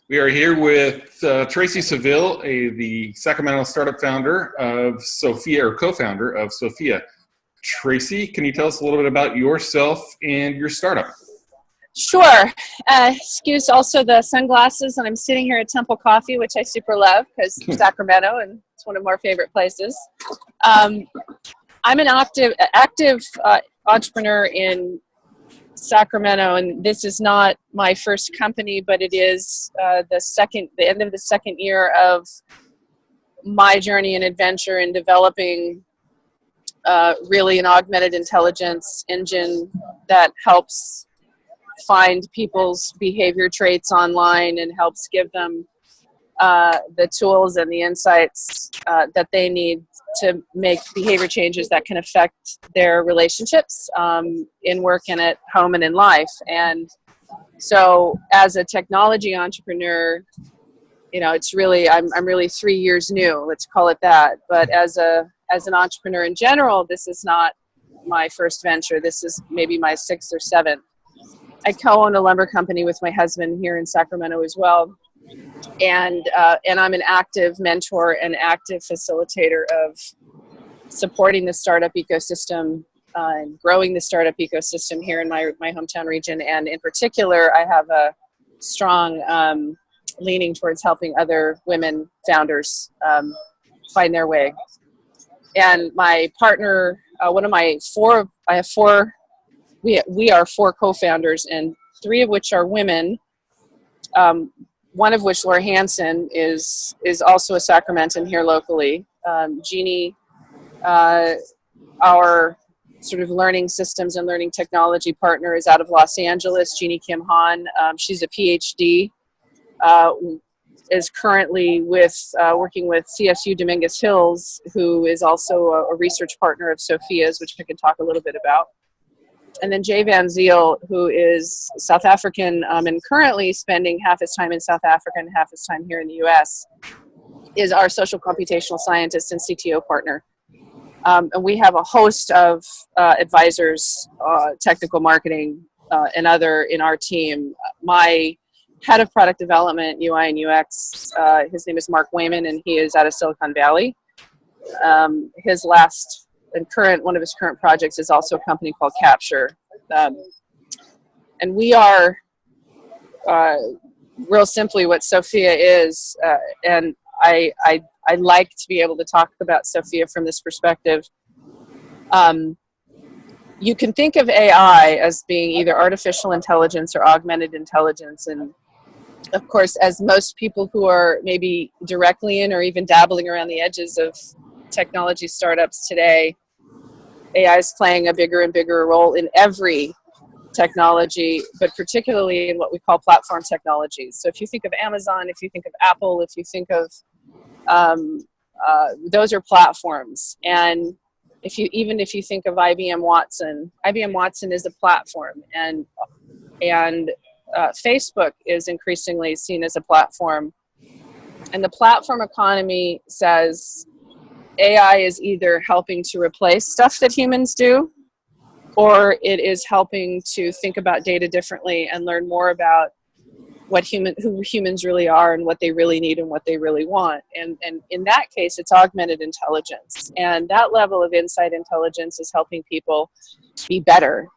We are here with Tracy Saville, the Sacramento startup founder of Sofiia, or co-founder of Sofiia. Tracy, can you tell us a little bit about yourself and your startup? Sure. Excuse also the sunglasses, and I'm sitting here at Temple Coffee, which I super love because Sacramento, and it's one of our favorite places. I'm an active entrepreneur in Sacramento, and this is not my first company, but it is the end of the second year of my journey and adventure in developing really an augmented intelligence engine that helps find people's behavior traits online and helps give them the tools and the insights that they need to make behavior changes that can affect their relationships in work and at home and in life. And so as a technology entrepreneur, it's really, I'm really 3 years new, let's call it that. But as an entrepreneur in general, this is not my first venture. This is maybe my sixth or seventh. I co-own a lumber company with my husband here in Sacramento as well. And I'm an active mentor and active facilitator of supporting the startup ecosystem and growing the startup ecosystem here in my hometown region. And in particular, I have a strong leaning towards helping other women founders find their way. And my partner, we are four co-founders, and three of which are women. One of which, Laura Hansen, is also a Sacramentan here locally. Jeannie, our sort of learning systems and learning technology partner, is out of Los Angeles. Jeannie Kim Han, she's a PhD, is currently working with CSU Dominguez Hills, who is also a research partner of Sofia's, which I can talk a little bit about. And then Jay Van Ziel, who is South African and currently spending half his time in South Africa and half his time here in the US, is our social computational scientist and CTO partner. And we have a host of advisors, technical marketing, and other in our team. My head of product development, UI and UX, his name is Mark Wayman, and he is out of Silicon Valley. His last and one of his current projects is also a company called Capture. And we are, real simply, what Sofiia is. And I like to be able to talk about Sofiia from this perspective. You can think of AI as being either artificial intelligence or augmented intelligence. And of course, as most people who are maybe directly in or even dabbling around the edges of technology startups today, AI is playing a bigger and bigger role in every technology, but particularly in what we call platform technologies. So if you think of Amazon, if you think of Apple, if you think of those are platforms. And if you think of IBM Watson is a platform, and Facebook is increasingly seen as a platform. And the platform economy says AI is either helping to replace stuff that humans do, or it is helping to think about data differently and learn more about who humans really are and what they really need and what they really want. And in that case, it's augmented intelligence. And that level of insight intelligence is helping people be better,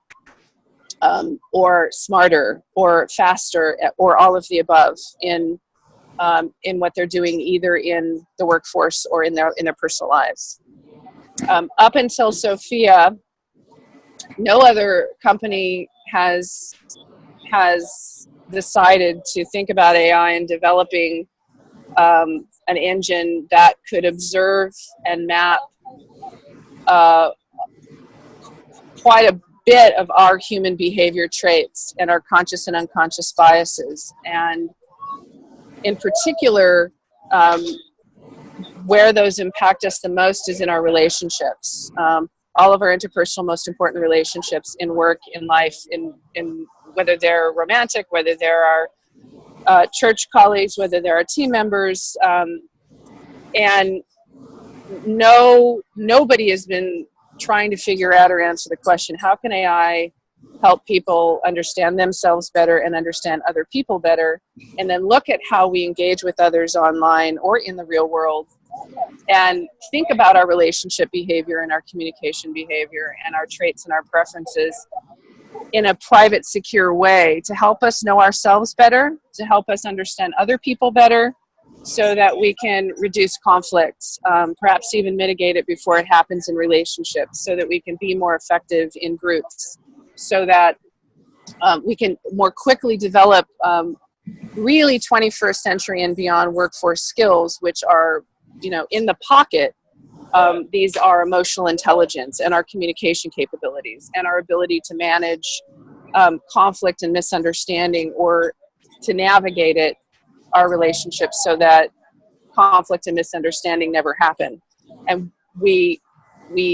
or smarter, or faster, or all of the above in what they're doing, either in the workforce or in their personal lives. Up until Sofiia, no other company has decided to think about AI and developing an engine that could observe and map quite a bit of our human behavior traits and our conscious and unconscious biases. And in particular, where those impact us the most is in our relationships. All of our interpersonal, most important relationships in work, in life, in whether they're romantic, whether they're our church colleagues, whether they're our team members. And nobody has been trying to figure out or answer the question, how can AI help people understand themselves better and understand other people better, and then look at how we engage with others online or in the real world, and think about our relationship behavior and our communication behavior and our traits and our preferences in a private, secure way to help us know ourselves better, to help us understand other people better, so that we can reduce conflicts, perhaps even mitigate it before it happens in relationships, so that we can be more effective in groups, so that we can more quickly develop really 21st century and beyond workforce skills, which are, in the pocket. These are emotional intelligence and our communication capabilities and our ability to manage conflict and misunderstanding, or to navigate it, our relationships, so that conflict and misunderstanding never happen. And we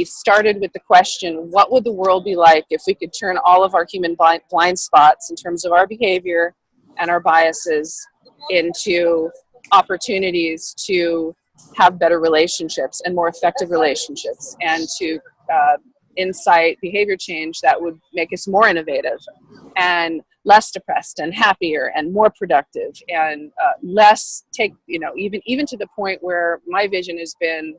started with the question, what would the world be like if we could turn all of our human blind spots in terms of our behavior and our biases into opportunities to have better relationships and more effective relationships, and to incite behavior change that would make us more innovative and less depressed and happier and more productive, and less even to the point where my vision has been,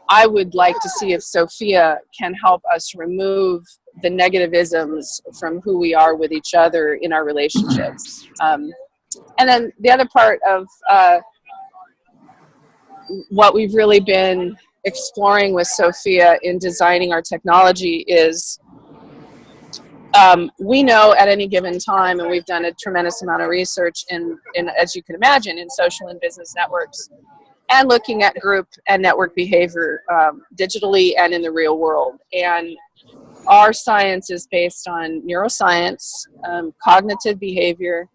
I would like to see if Sofiia can help us remove the negativisms from who we are with each other in our relationships. And then the other part of what we've really been exploring with Sofiia in designing our technology is, we know at any given time, and we've done a tremendous amount of research in as you can imagine, in social and business networks, and looking at group and network behavior digitally and in the real world. And our science is based on neuroscience, cognitive behavior,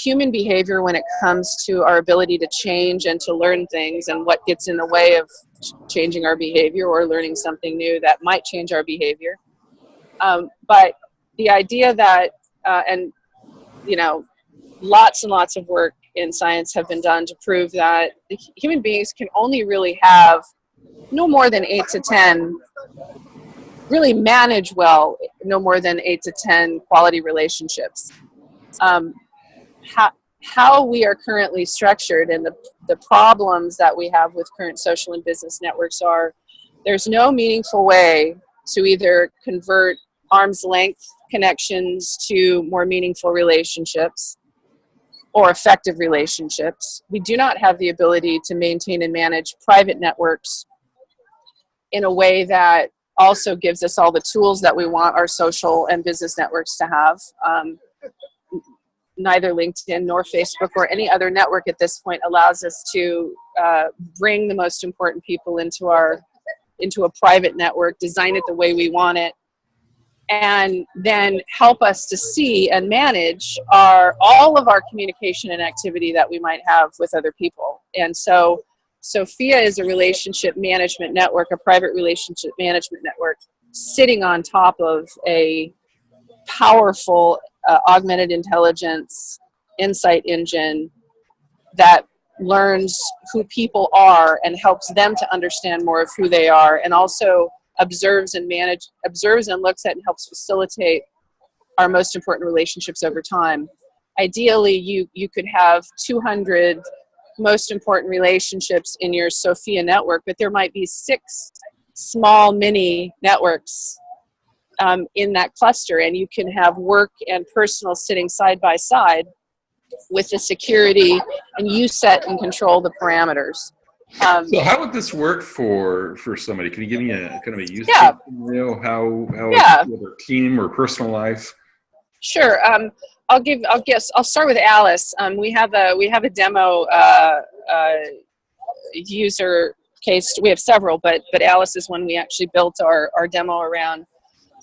human behavior when it comes to our ability to change and to learn things, and what gets in the way of changing our behavior or learning something new that might change our behavior. But the idea that, lots and lots of work in science have been done to prove that human beings can only really have no more than 8 to 10, really manage well, no more than 8 to 10 quality relationships. How we are currently structured, and the problems that we have with current social and business networks are, there's no meaningful way to either convert arm's length connections to more meaningful relationships or effective relationships. We do not have the ability to maintain and manage private networks in a way that also gives us all the tools that we want our social and business networks to have. Neither LinkedIn nor Facebook or any other network at this point allows us to bring the most important people into a private network, design it the way we want it, and then help us to see and manage all of our communication and activity that we might have with other people. And so Sofiia is a relationship management network, a private relationship management network, sitting on top of a powerful augmented intelligence insight engine that learns who people are and helps them to understand more of who they are, and also observes and looks at and helps facilitate our most important relationships over time. Ideally, you could have 200 most important relationships in your Sofiia network, but there might be 6 small mini networks in that cluster, and you can have work and personal sitting side by side with the security, and you set and control the parameters. So how would this work for somebody? Can you give me a kind of a use case scenario, how whether team or personal life? Sure. I'll start with Alice. We have a demo user case. We have several, but Alice is one we actually built our demo around.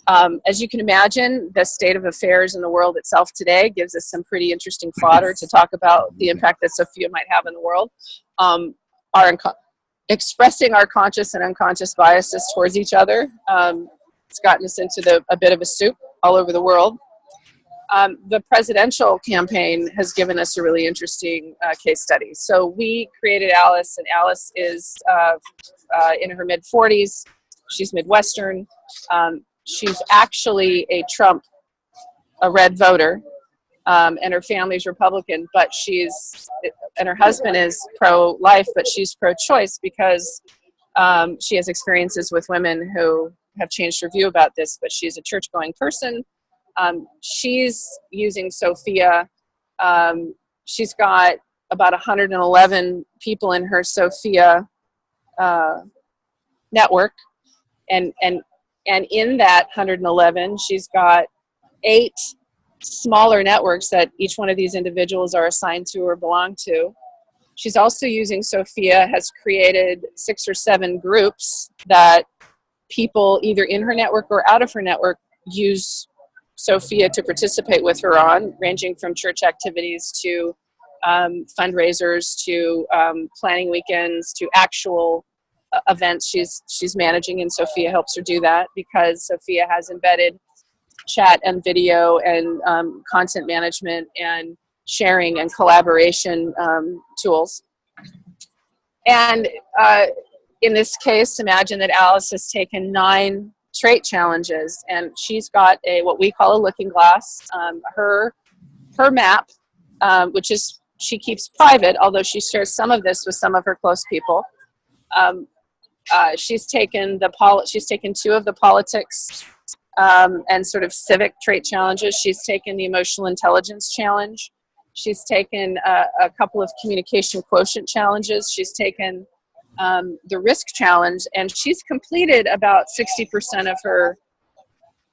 As you can imagine, the state of affairs in the world itself today gives us some pretty interesting fodder to talk about the impact that Sofiia might have in the world. Expressing our conscious and unconscious biases towards each other. It's gotten us into a bit of a soup all over the world. The presidential campaign has given us a really interesting case study. So we created Alice, and Alice is in her mid-40s. She's Midwestern. she's actually a red voter, and her family's Republican, but and her husband is pro-life, but she's pro-choice because she has experiences with women who have changed her view about this, but she's a church-going person. She's using Sofiia. She's got about 111 people in her Sofiia network, and in that 111, she's got 8 smaller networks that each one of these individuals are assigned to or belong to. She's also using Sofiia, has created 6 or 7 groups that people either in her network or out of her network use Sofiia to participate with her on, ranging from church activities to fundraisers to planning weekends to actual events she's managing, and Sofiia helps her do that because Sofiia has embedded chat and video and content management and sharing and collaboration tools. And in this case, imagine that Alice has taken 9 trait challenges, and she's got what we call a looking glass. Her map, which is she keeps private, although she shares some of this with some of her close people. She's taken 2 of the politics and sort of civic trait challenges. She's taken the emotional intelligence challenge. She's taken a couple of communication quotient challenges. She's taken the risk challenge, and she's completed about 60% of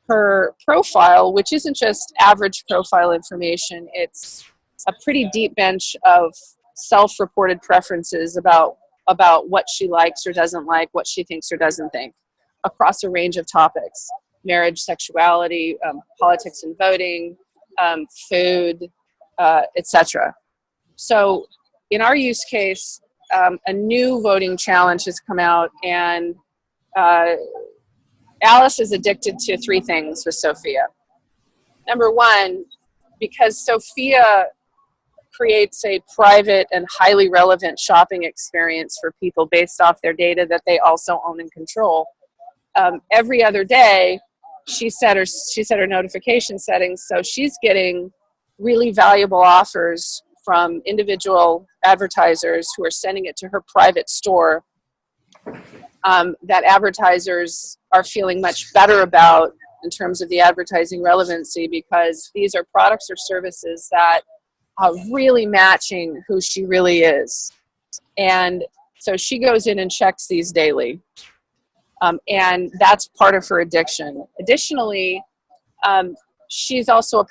her profile, which isn't just average profile information. It's a pretty deep bench of self-reported preferences about what she likes or doesn't like, what she thinks or doesn't think, across a range of topics: marriage, sexuality, politics and voting, food, etc. So in our use case, a new voting challenge has come out, and Alice is addicted to 3 things with Sofiia. Number 1, because Sofiia creates a private and highly relevant shopping experience for people based off their data that they also own and control. Every other day, she set her notification settings, so she's getting really valuable offers from individual advertisers who are sending it to her private store, that advertisers are feeling much better about in terms of the advertising relevancy, because these are products or services that are really matching who she really is. And so she goes in and checks these daily. And that's part of her addiction. Additionally, she's also a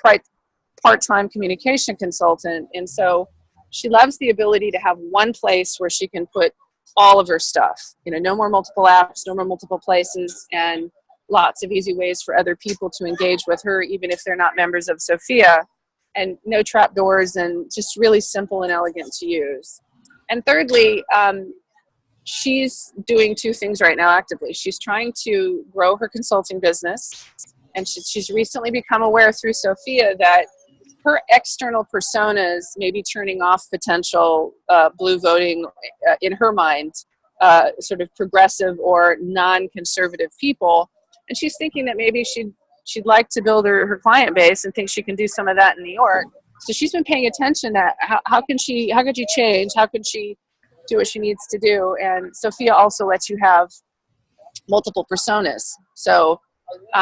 part-time communication consultant, and so she loves the ability to have one place where she can put all of her stuff. No more multiple apps, no more multiple places, and lots of easy ways for other people to engage with her, even if they're not members of Sofiia, and no trapdoors, and just really simple and elegant to use. And thirdly, she's doing 2 things right now actively. She's trying to grow her consulting business, and she's recently become aware through Sofiia that her external personas may be turning off potential blue voting, in her mind, sort of progressive or non-conservative people. And she's thinking that maybe she'd like to build her client base and thinks she can do some of that in New York. So she's been paying attention to how could she change? How could she do what she needs to do? And Sofiia also lets you have multiple personas. So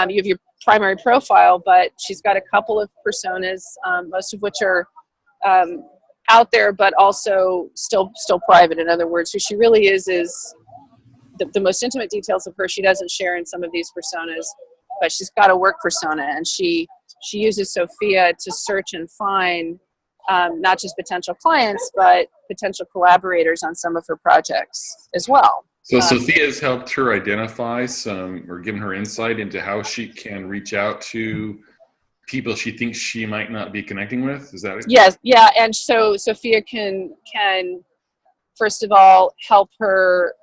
you have your primary profile, but she's got a couple of personas, most of which are out there, but also still private. In other words, who she really is the most intimate details of her she doesn't share in some of these personas, but she's got a work persona, and she uses Sofiia to search and find not just potential clients, but potential collaborators on some of her projects as well. So Sofiia has helped her identify or given her insight into how she can reach out to people she thinks she might not be connecting with. Is that it? Yes, yeah, and so Sofiia can first of all help her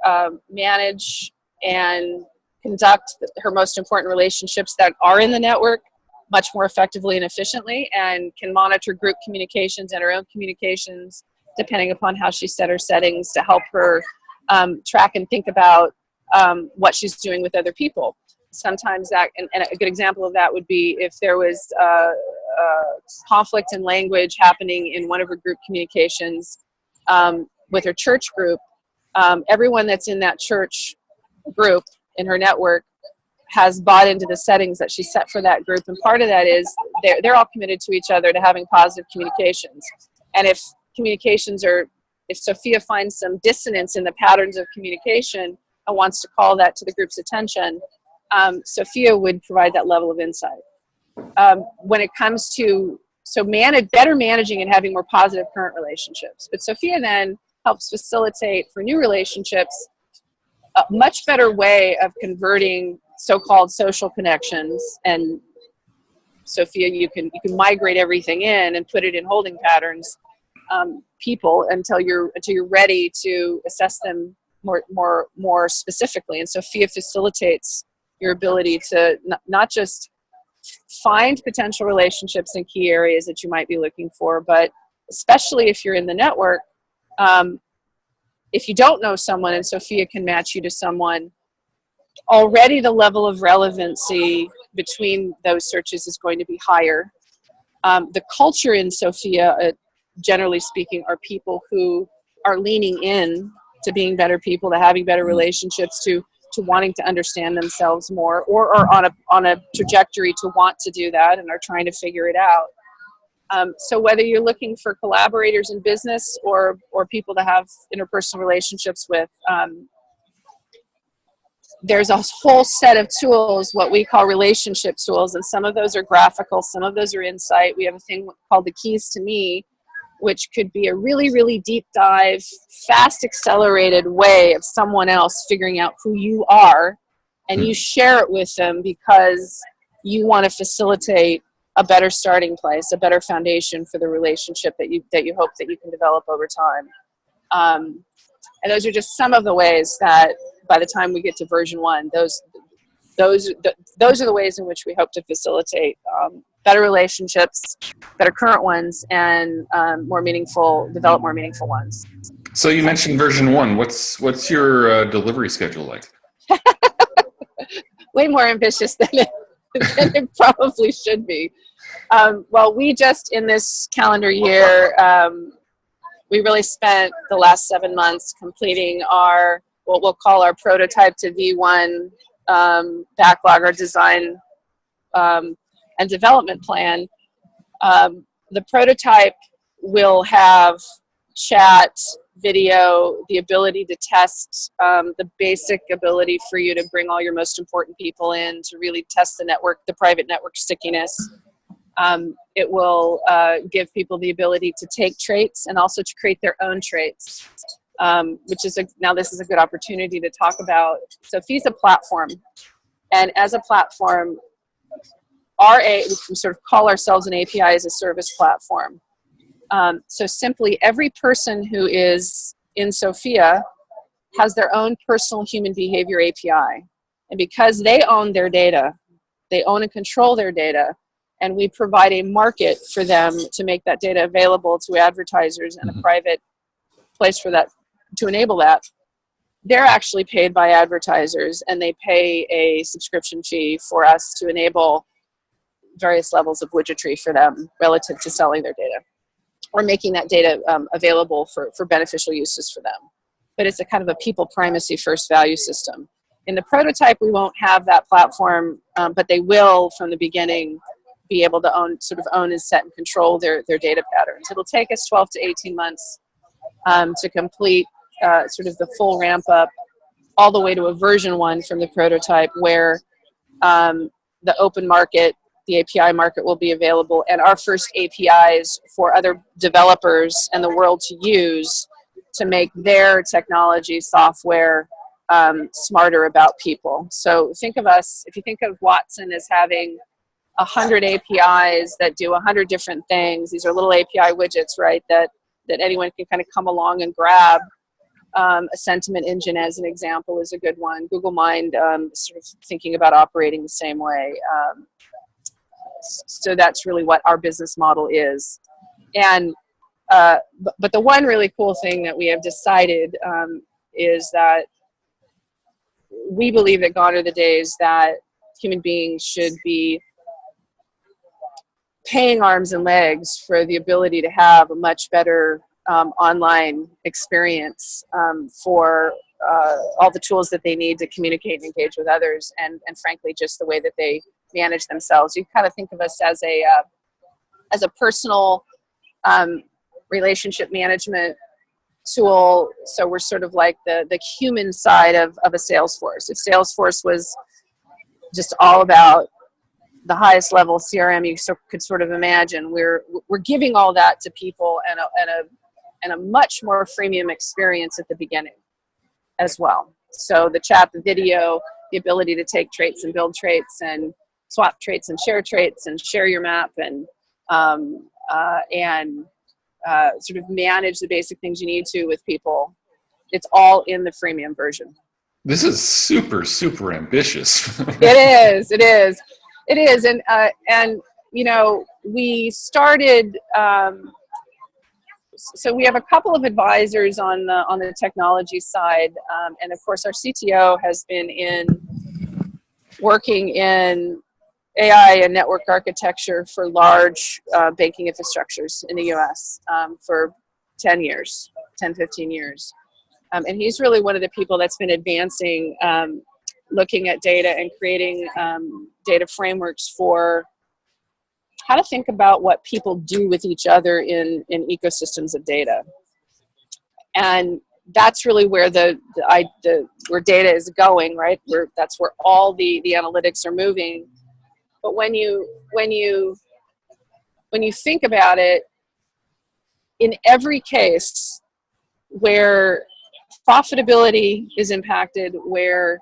manage and conduct her most important relationships that are in the network much more effectively and efficiently, and can monitor group communications and her own communications depending upon how she set her settings to help her track and think about what she's doing with other people. sometimes that, and a good example of that would be if there was conflict in language happening in one of her group communications with her church group. Everyone that's in that church group in her network has bought into the settings that she set for that group, and part of that is they're all committed to each other to having positive communications. And if Sophia finds some dissonance in the patterns of communication and wants to call that to the group's attention, Sophia would provide that level of insight. When it comes to better managing and having more positive current relationships, but Sophia then helps facilitate for new relationships a much better way of converting so-called social connections. And Sophia, you can migrate everything in and put it in holding patterns, people, until you're ready to assess them more specifically. And Sophia facilitates your ability to not just find potential relationships in key areas that you might be looking for, but especially if you're in the network, if you don't know someone and Sophia can match you to someone, already the level of relevancy between those searches is going to be higher. The culture in Sophia, generally speaking, are people who are leaning in to being better people, to having better relationships, to wanting to understand themselves more, or are on a trajectory to want to do that and are trying to figure it out. So whether you're looking for collaborators in business or people to have interpersonal relationships with, there's a whole set of tools, what we call relationship tools, and some of those are graphical, some of those are insight. We have a thing called the Keys to Me, which could be a really, really deep dive, fast accelerated way of someone else figuring out who you are, and you share it with them because you want to facilitate a better starting place, a better foundation for the relationship that you hope that you can develop over time. And those are just some of the ways that by the time we get to version 1, those are the ways in which we hope to facilitate better relationships, better current ones, and develop more meaningful ones. So you mentioned version 1. What's your delivery schedule like? Way more ambitious than it probably should be. Well, we just in this calendar year, we really spent the last 7 months completing our what we'll call our prototype to V1 backlog, our design and development plan. The prototype will have chat, video, the ability to test, the basic ability for you to bring all your most important people in to really test the private network stickiness. It will give people the ability to take traits and also to create their own traits, which is now this is a good opportunity to talk about. Sophia's a platform, and as a platform, we can sort of call ourselves an API as a service platform. So simply every person who is in Sophia has their own personal human behavior API. And because they own their data, they own and control their data, and we provide a market for them to make that data available to advertisers and a private place for that, to enable that. They're actually paid by advertisers, and they pay a subscription fee for us to enable various levels of widgetry for them relative to selling their data or making that data available for beneficial uses for them. But it's a kind of a people primacy first value system. In the prototype, we won't have that platform, but they will from the beginning be able to own and set and control their data patterns. It'll take us 12 to 18 months to complete sort of the full ramp up all the way to a version 1 from the prototype where the open market, the API market will be available, and our first APIs for other developers and the world to use to make their technology software smarter about people. So think of us, if you think of Watson as having 100 APIs that do 100 different things, these are little API widgets, right, that anyone can kind of come along and grab. A sentiment engine, as an example, is a good one. Google Mind, sort of thinking about operating the same way. So that's really what our business model is. And but the one really cool thing that we have decided is that we believe that gone are the days that human beings should be paying arms and legs for the ability to have a much better online experience for all the tools that they need to communicate and engage with others, and frankly, just the way that they manage themselves. You kind of think of us as a personal relationship management tool. So we're sort of like the human side of a Salesforce. If Salesforce was just all about the highest level CRM you could sort of imagine, we're giving all that to people and a much more freemium experience at the beginning as well. So the chat, the video, the ability to take traits and build traits and swap traits and share your map and sort of manage the basic things you need to with people. It's all in the freemium version. This is super, super ambitious. It is. And you know, we started, so we have a couple of advisors on the technology side. And of course our CTO has been working in AI and network architecture for large banking infrastructures in the US for 10, 15 years. And he's really one of the people that's been advancing, looking at data and creating data frameworks for how to think about what people do with each other in ecosystems of data. And that's really where where data is going, right? That's where all the analytics are moving. But when you think about it, in every case where profitability is impacted, where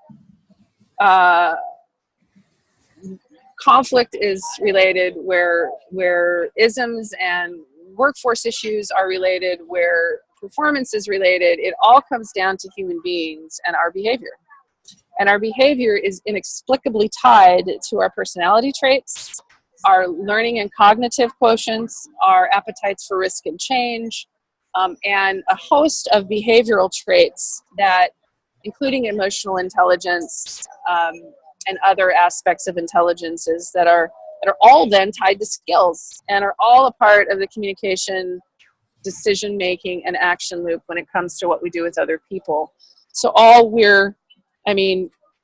conflict is related, where isms and workforce issues are related, where performance is related, it all comes down to human beings and our behavior. And our behavior is inexplicably tied to our personality traits, our learning and cognitive quotients, our appetites for risk and change, and a host of behavioral traits that, including emotional intelligence and other aspects of intelligences that are all then tied to skills and are all a part of the communication, decision making, and action loop when it comes to what we do with other people. So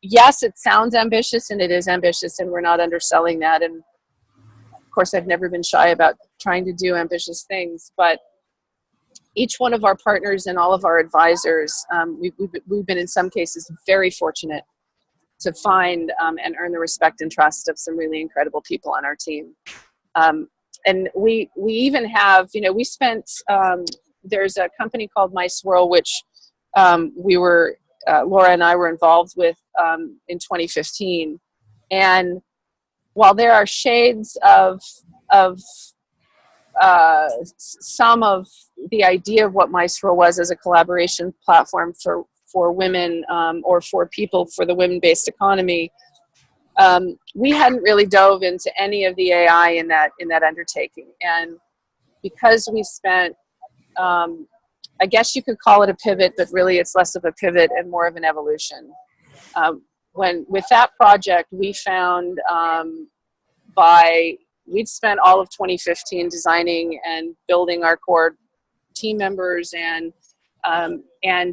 yes, it sounds ambitious, and it is ambitious, and we're not underselling that. And of course, I've never been shy about trying to do ambitious things, but each one of our partners and all of our advisors, we've been in some cases very fortunate to find and earn the respect and trust of some really incredible people on our team. And we even have, we spent, there's a company called MySwirl, which Laura and I were involved with in 2015. And while there are shades of some of the idea of what MySwirl was as a collaboration platform for women or for people for the women-based economy, we hadn't really dove into any of the AI in that undertaking. And because we spent, I guess you could call it a pivot, but really it's less of a pivot and more of an evolution. With that project, we found we'd spent all of 2015 designing and building our core team members and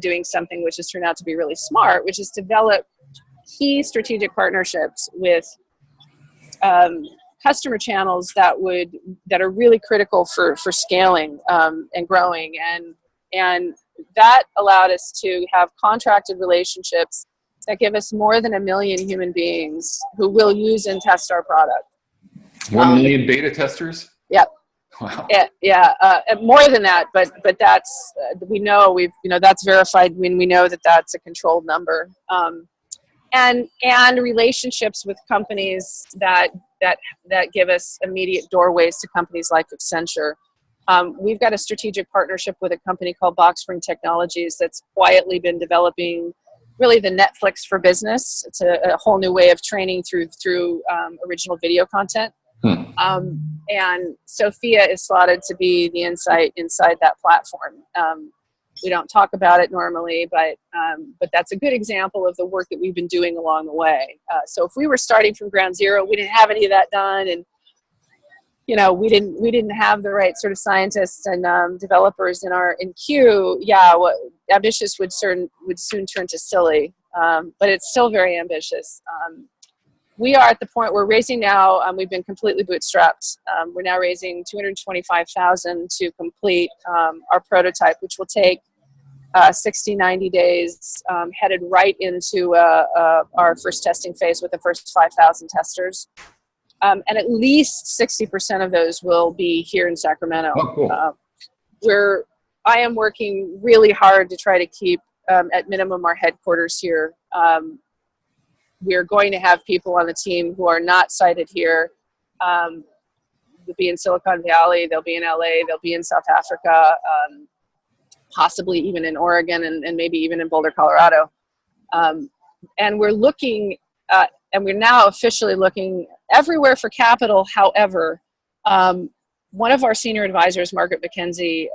doing something which has turned out to be really smart, which is develop key strategic partnerships with customer channels that are really critical for scaling and growing, and that allowed us to have contracted relationships that give us more than 1 million human beings who will use and test our product. 1 million beta testers? Yep. Wow. Yeah, more than that, but that's that's verified when we know that that's a controlled number. And relationships with companies that give us immediate doorways to companies like Accenture. We've got a strategic partnership with a company called Boxspring Technologies that's quietly been developing really the Netflix for business. It's a whole new way of training through original video content. And Sofiia is slotted to be the insight inside that platform. We don't talk about it normally, but that's a good example of the work that we've been doing along the way. So if we were starting from ground zero, we didn't have any of that done, and we didn't have the right sort of scientists and developers in queue. Yeah, what ambitious would soon turn to silly, but it's still very ambitious. We are at the point we're raising now. We've been completely bootstrapped. We're now raising $225,000 to complete our prototype, which will take 60, 90 days, headed right into our first testing phase with the first 5,000 testers. And at least 60% of those will be here in Sacramento. Oh, cool. I am working really hard to try to keep at minimum our headquarters here. We're going to have people on the team who are not sited here. They'll be in Silicon Valley, they'll be in LA, they'll be in South Africa, possibly even in Oregon, and maybe even in Boulder, Colorado. And we're looking and we're now officially looking everywhere for capital. However, one of our senior advisors, Margaret McKenzie,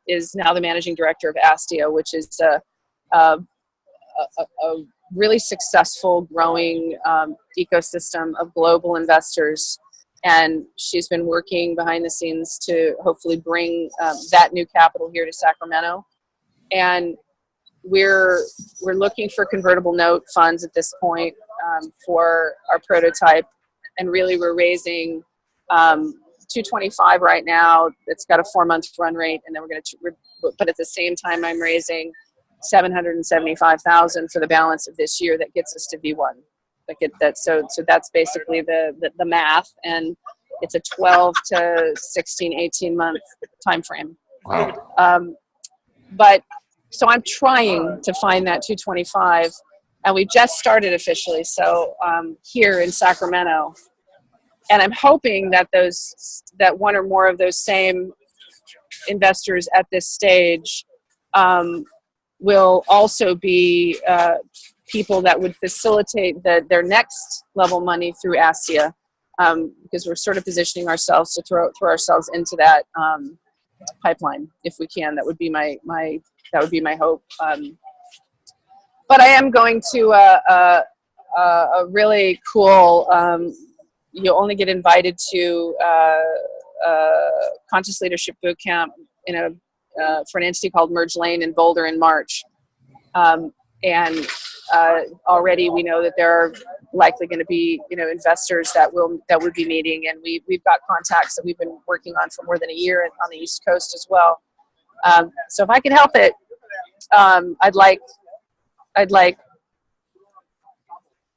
is now the managing director of Astia, which is a really successful, growing ecosystem of global investors. And she's been working behind the scenes to hopefully bring that new capital here to Sacramento. And we're looking for convertible note funds at this point for our prototype. And really, we're raising 225 right now. It's got a 4-month run rate, and then we're going to. But at the same time, I'm raising $775,000 for the balance of this year. That gets us to V1. So that's basically the math, and it's a 12 to 16, 18 month time frame. Wow. But so I'm trying to find that 225, and we just started officially. So here in Sacramento, and I'm hoping that that one or more of those same investors at this stage will also be people that would facilitate their next level money through Astia, because we're sort of positioning ourselves to throw ourselves into that pipeline if we can. That would be my hope. But I am going to a really cool. You only get invited to Conscious Leadership Bootcamp for an entity called Merge Lane in Boulder in March. And already we know that there are likely going to be investors that would be meeting, and we've got contacts that we've been working on for more than a year on the East Coast as well. So if I can help it, I'd like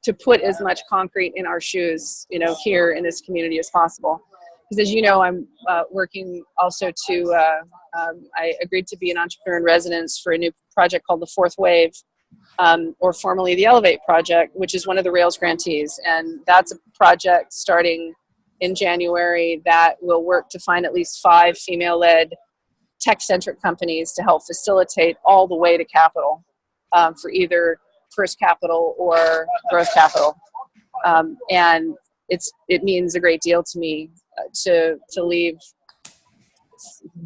to put as much concrete in our shoes, here in this community as possible. Because as you know, I'm working also I agreed to be an entrepreneur in residence for a new project called the Fourth Wave, or formerly the Elevate project, which is one of the Rails grantees. And that's a project starting in January that will work to find at least 5 female-led tech-centric companies to help facilitate all the way to capital for either first capital or growth capital. And it means a great deal to me to leave,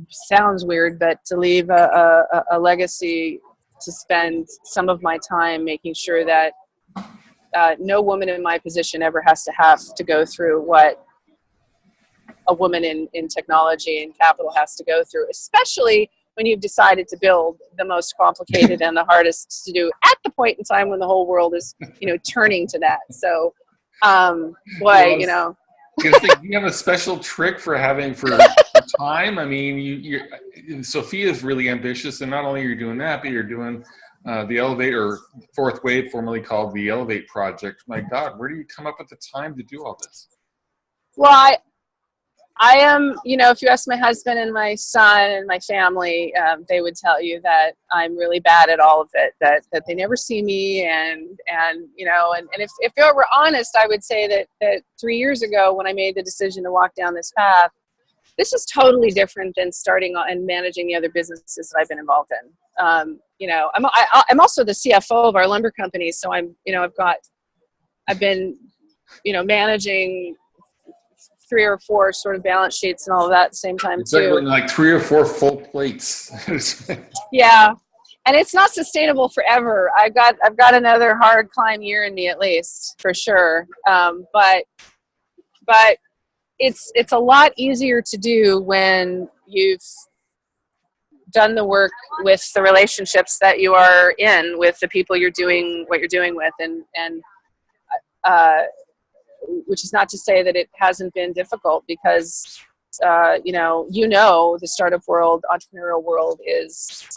sounds weird, but to leave a legacy, to spend some of my time making sure that no woman in my position ever has to go through what a woman in technology and capital has to go through, especially when you've decided to build the most complicated and the hardest to do at the point in time when the whole world is, turning to that. So, Do you have a special trick for time? I mean, Sofiia is really ambitious, and not only are you doing that, but you're doing the Elevate, or Fourth Wave, formerly called the Elevate Project. My God, where do you come up with the time to do all this? Well, I am, if you ask my husband and my son and my family, they would tell you that I'm really bad at all of it, that they never see me. And if they were honest, I would say that 3 years ago when I made the decision to walk down this path, this is totally different than starting and managing the other businesses that I've been involved in. I'm also the CFO of our lumber company. So I've been managing 3 or 4 sort of balance sheets and all of that at the same time too. Like 3 or 4 plates. Yeah. And it's not sustainable forever. I've got another hard climb year in me at least, for sure. But it's a lot easier to do when you've done the work with the relationships that you are in with the people you're doing what you're doing with, and which is not to say that it hasn't been difficult, because the startup world, entrepreneurial world is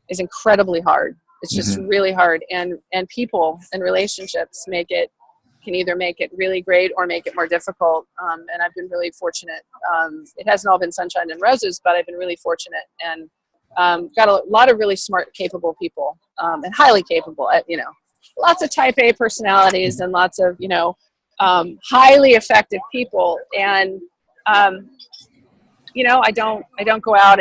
incredibly hard. It's just really hard, and people and relationships can either make it really great or make it more difficult. And I've been really fortunate. It hasn't all been sunshine and roses, but I've been really fortunate, and got a lot of really smart, capable people, and highly capable. Lots of Type A personalities and lots of highly effective people. And I don't go out.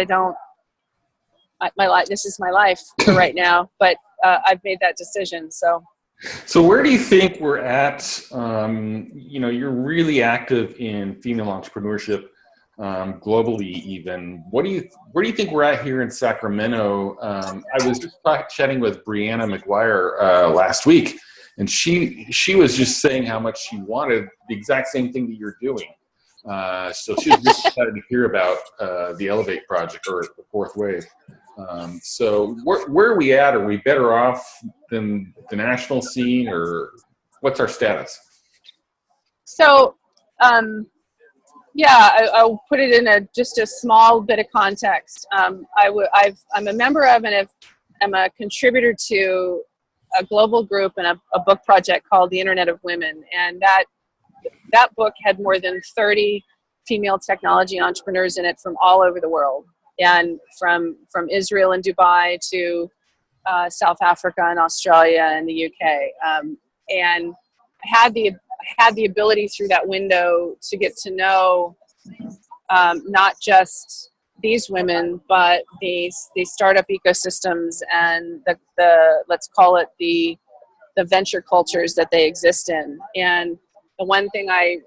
My life. This is my life for right now. But I've made that decision. So where do you think we're at? You're really active in female entrepreneurship, globally even. Where do you think we're at here in Sacramento? I was just chatting with Brianna McGuire last week, and she was just saying how much she wanted the exact same thing that you're doing. So she was really excited to hear about the Elevate project, or the fourth wave. So where are we at? Are we better off than the national scene, or what's our status? So, I'll put it in just a small bit of context. I'm a member of, and I'm a contributor to a global group and a book project called The Internet of Women. And that book had more than 30 female technology entrepreneurs in it from all over the world. And from Israel and Dubai to South Africa and Australia and the UK, and I had the ability through that window to get to know not just these women, but these startup ecosystems and the let's call it the venture cultures that they exist in. And the one thing I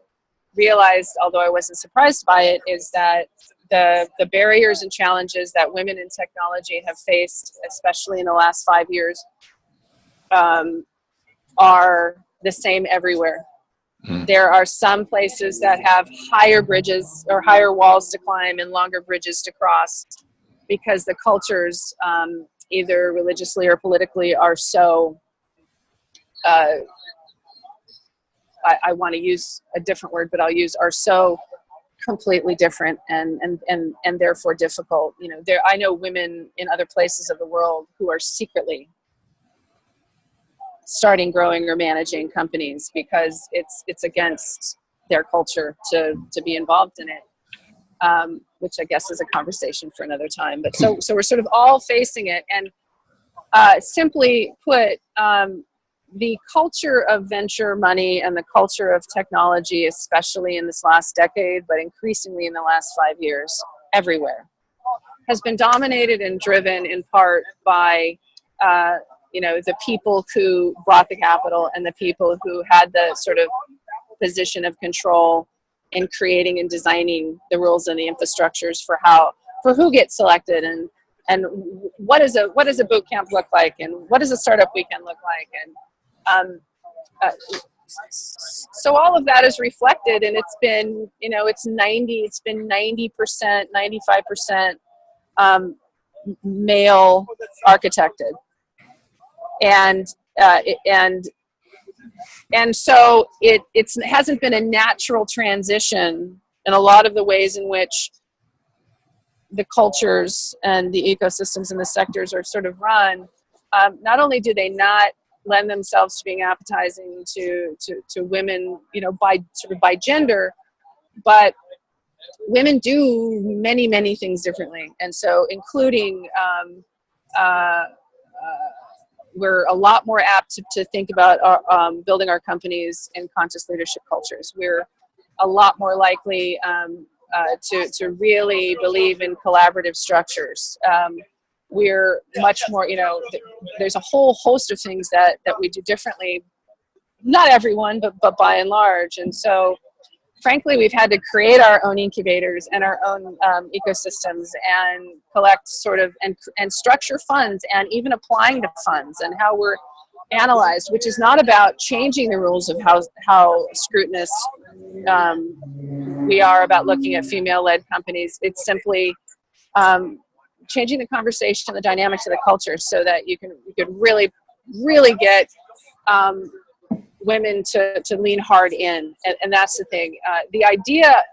realized, although I wasn't surprised by it, is that the barriers and challenges that women in technology have faced, especially in the last 5 years, are the same everywhere. There are some places that have higher bridges or higher walls to climb and longer bridges to cross, because the cultures, either religiously or politically, are so I want to use a different word, but are so completely different and therefore difficult. I know women in other places of the world who are secretly starting, growing, or managing companies because it's against their culture to be involved in it, which I guess is a conversation for another time. But so we're sort of all facing it, and simply put, the culture of venture money and the culture of technology, especially in this last decade, but increasingly in the last 5 years, everywhere, has been dominated and driven in part by the people who brought the capital and the people who had the sort of position of control in creating and designing the rules and the infrastructures for who gets selected, and what does a boot camp look like, and what does a startup weekend look like, and so all of that is reflected, and it's been 90%, 95% male architected, and so it hasn't been a natural transition in a lot of the ways in which the cultures and the ecosystems and the sectors are sort of run. Not only do they not lend themselves to being appetizing to women, by gender, but women do many, many things differently. And so including, we're a lot more apt to think about building our companies in conscious leadership cultures. We're a lot more likely to really believe in collaborative structures. We're much more, there's a whole host of things that we do differently. Not everyone, but by and large. And so frankly, we've had to create our own incubators and our own ecosystems and collect sort of and structure funds and even applying to funds and how we're analyzed, which is not about changing the rules of how scrutinous we are about looking at female-led companies. It's simply changing the conversation, the dynamics of the culture, so that you could really get women to lean hard in, and that's the thing. The idea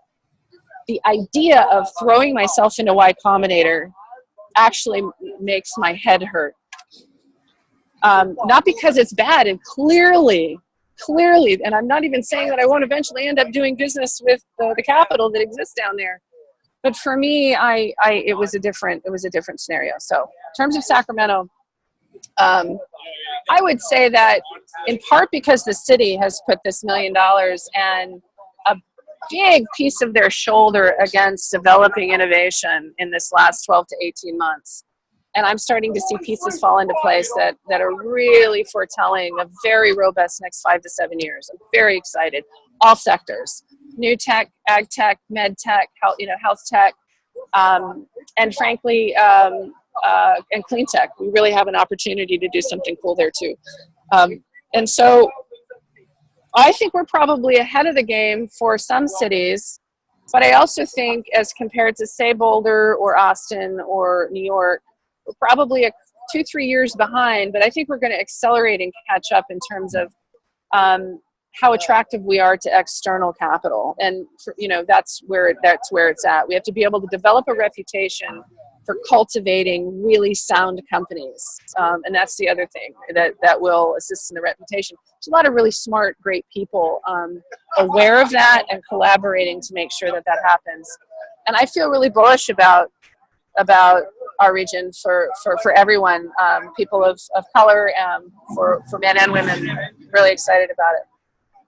of throwing myself into Y Combinator actually makes my head hurt. Not because it's bad, and clearly, and I'm not even saying that I won't eventually end up doing business with the capital that exists down there. But for me, it was a different scenario. So in terms of Sacramento, I would say that in part because the city has put this $1 million and a big piece of their shoulder against developing innovation in this last 12 to 18 months. And I'm starting to see pieces fall into place that are really foretelling a very robust next 5 to 7 years. I'm very excited. All sectors, new tech, ag tech, med tech, health tech, and frankly, and clean tech. We really have an opportunity to do something cool there too. And so I think we're probably ahead of the game for some cities, but I also think as compared to say Boulder or Austin or New York, we're probably 2-3 years behind, but I think we're going to accelerate and catch up in terms of how attractive we are to external capital. And that's where it's at. We have to be able to develop a reputation for cultivating really sound companies. And that's the other thing that will assist in the reputation. There's a lot of really smart, great people aware of that and collaborating to make sure that happens. And I feel really bullish about our region for everyone, people of color, for men and women. Really excited about it.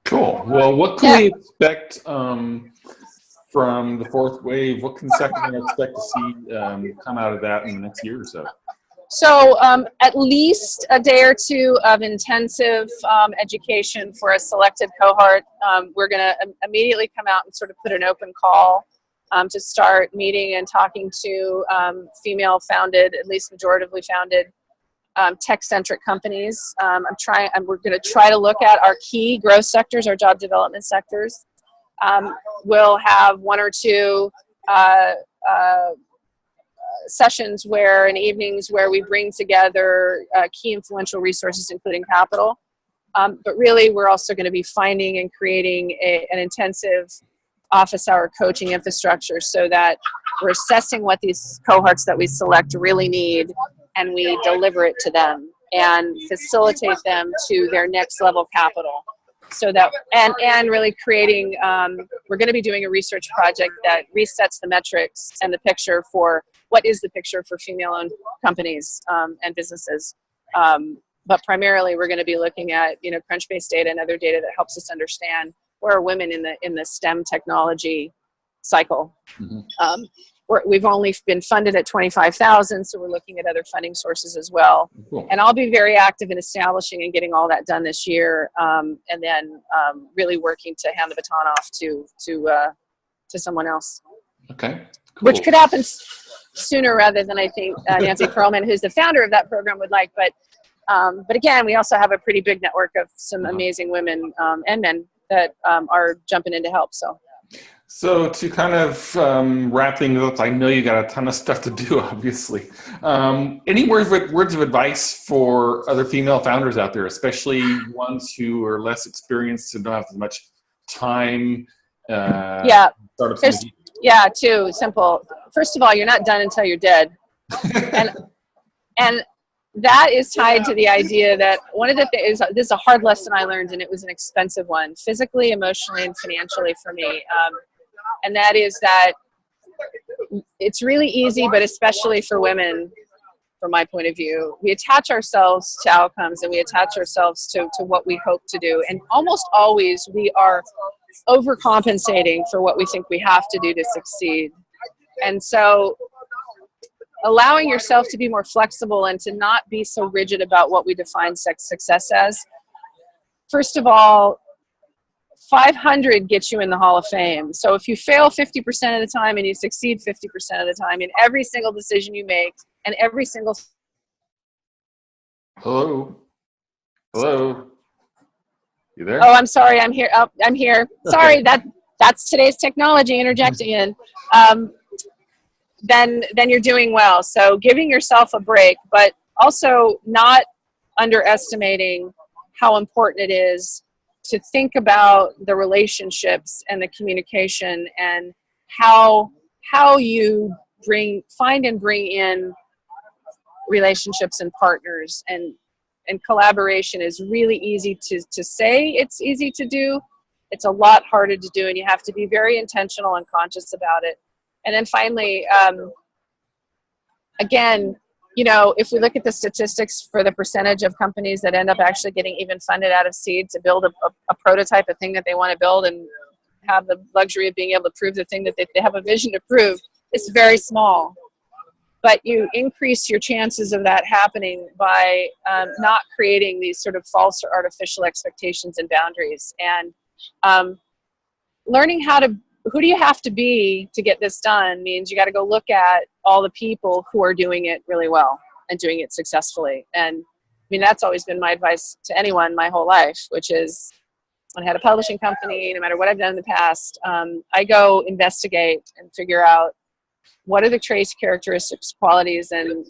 Cool. Well, what can we expect from the fourth wave? What can Sacramento expect to see come out of that in the next year or so? So at least a day or two of intensive education for a selected cohort. We're going to immediately come out and sort of put an open call to start meeting and talking to female-founded, at least majoritively founded, tech-centric companies. We're going to try to look at our key growth sectors, our job development sectors. We'll have 1 or 2 sessions and evenings where we bring together key influential resources, including capital. But really, we're also going to be finding and creating an intensive office hour coaching infrastructure so that we're assessing what these cohorts that we select really need, and we deliver it to them and facilitate them to their next level capital. So that, and really creating, we're going to be doing a research project that resets the metrics and the picture for what is the picture for female-owned companies and businesses. But primarily, we're going to be looking at crunch-based data and other data that helps us understand where are women in the STEM technology cycle. Mm-hmm. We've only been funded at $25,000, so we're looking at other funding sources as well. Cool. And I'll be very active in establishing and getting all that done this year, and then really working to hand the baton off to someone else. Okay. Cool. Which could happen sooner rather than I think Nancy Perlman, who's the founder of that program, would like. But again, we also have a pretty big network of some amazing women and men that are jumping in to help. So to kind of wrap things up, I know you got a ton of stuff to do, obviously. Any words of advice for other female founders out there, especially ones who are less experienced and don't have as much time? Too simple. First of all, you're not done until you're dead. and that is tied to the idea that one of the things, this is a hard lesson I learned, and it was an expensive one, physically, emotionally, and financially for me. And that is that it's really easy, but especially for women, from my point of view, we attach ourselves to outcomes and we attach ourselves to what we hope to do. And almost always we are overcompensating for what we think we have to do to succeed. And so allowing yourself to be more flexible and to not be so rigid about what we define success as. First of all, 500 gets you in the Hall of Fame. So if you fail 50% of the time and you succeed 50% of the time in every single decision you make and every single... Hello? Hello? You there? Oh, I'm sorry. I'm here. Oh, I'm here. Sorry. That's today's technology interjecting in. Then you're doing well. So giving yourself a break, but also not underestimating how important it is to think about the relationships and the communication and how you find and bring in relationships and partners, and collaboration is really easy to say. It's easy to do. It's a lot harder to do, and you have to be very intentional and conscious about it. And then finally, again, you know, if we look at the statistics for the percentage of companies that end up actually getting even funded out of seed to build a prototype, a thing that they want to build and have the luxury of being able to prove the thing that they have a vision to prove, it's very small. But you increase your chances of that happening by not creating these sort of false or artificial expectations and boundaries. And learning who do you have to be to get this done means you got to go look at all the people who are doing it really well and doing it successfully. And I mean, that's always been my advice to anyone my whole life, which is when I had a publishing company, no matter what I've done in the past, I go investigate and figure out what are the traits, characteristics, qualities, and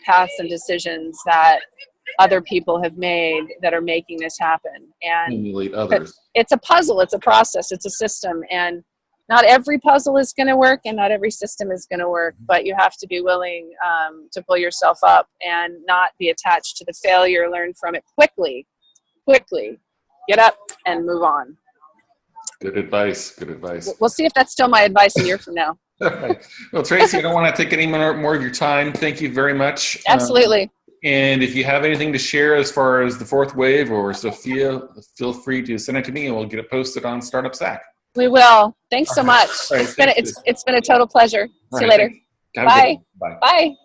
paths and decisions that other people have made that are making this happen. And Emulate others. It's a puzzle, it's a process, it's a system. And not every puzzle is going to work and not every system is going to work, but you have to be willing to pull yourself up and not be attached to the failure, learn from it quickly, get up and move on. Good advice, good advice. We'll see if that's still my advice a year from now. All right. Well, Tracy, I don't want to take any more of your time. Thank you very much. Absolutely. And if you have anything to share as far as the fourth wave or Sophia, feel free to send it to me and we'll get it posted on Startup Sac. We will. Thanks so much. Right, it's been a total pleasure. See you later. Bye. Bye.